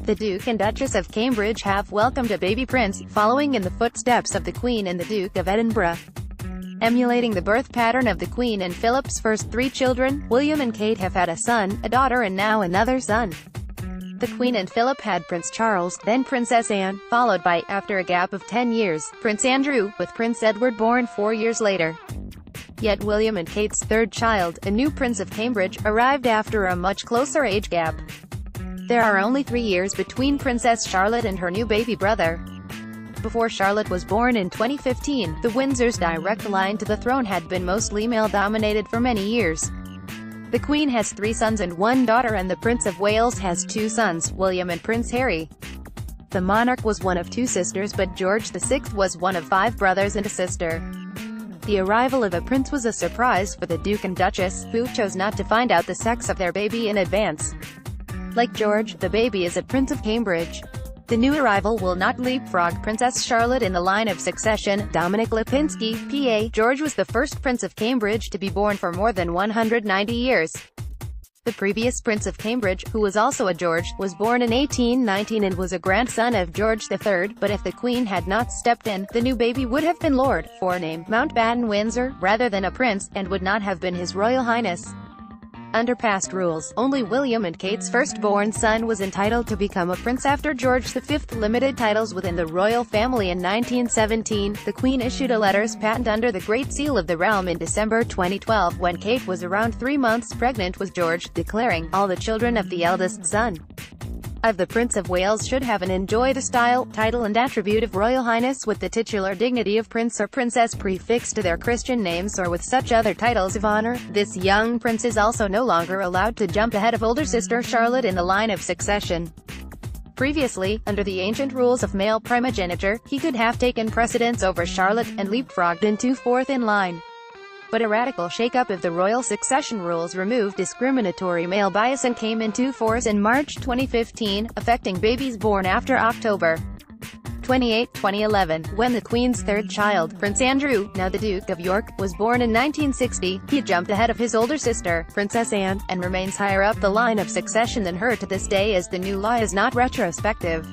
The Duke and Duchess of Cambridge have welcomed a baby prince, following in the footsteps of the Queen and the Duke of Edinburgh. Emulating the birth pattern of the Queen and Philip's first three children, William and Kate have had a son, a daughter and now another son. The Queen and Philip had Prince Charles, then Princess Anne, followed by, after a gap of 10 years, Prince Andrew, with Prince Edward born 4 years later. Yet William and Kate's third child, a new Prince of Cambridge, arrived after a much closer age gap. There are only 3 years between Princess Charlotte and her new baby brother. Before Charlotte was born in 2015, the Windsors' direct line to the throne had been mostly male-dominated for many years. The Queen has 3 sons and 1 daughter, and the Prince of Wales has 2 sons, William and Prince Harry. The monarch was one of 2 sisters, but George VI was one of 5 brothers and a sister. The arrival of a prince was a surprise for the Duke and Duchess, who chose not to find out the sex of their baby in advance. Like George, the baby is a Prince of Cambridge. The new arrival will not leapfrog Princess Charlotte in the line of succession. Dominic Lipinski, PA. George was the first Prince of Cambridge to be born for more than 190 years. The previous Prince of Cambridge, who was also a George, was born in 1819 and was a grandson of George III, but if the Queen had not stepped in, the new baby would have been Lord, forename, Mountbatten-Windsor, rather than a prince, and would not have been His Royal Highness. Under past rules, only William and Kate's firstborn son was entitled to become a prince after George V limited titles within the royal family in 1917. The Queen issued a letters patent under the Great Seal of the Realm in December 2012 when Kate was around 3 months pregnant with George, declaring, "All the children of the eldest son of the Prince of Wales should have and enjoy the style, title and attribute of Royal Highness with the titular dignity of Prince or Princess prefixed to their Christian names or with such other titles of honor." This young prince is also no longer allowed to jump ahead of older sister Charlotte in the line of succession. Previously, under the ancient rules of male primogeniture, he could have taken precedence over Charlotte, and leapfrogged into 4th in line. But a radical shake-up of the royal succession rules removed discriminatory male bias and came into force in March 2015, affecting babies born after October 28, 2011, when the Queen's third child, Prince Andrew, now the Duke of York, was born in 1960. He jumped ahead of his older sister, Princess Anne, and remains higher up the line of succession than her to this day, as the new law is not retrospective.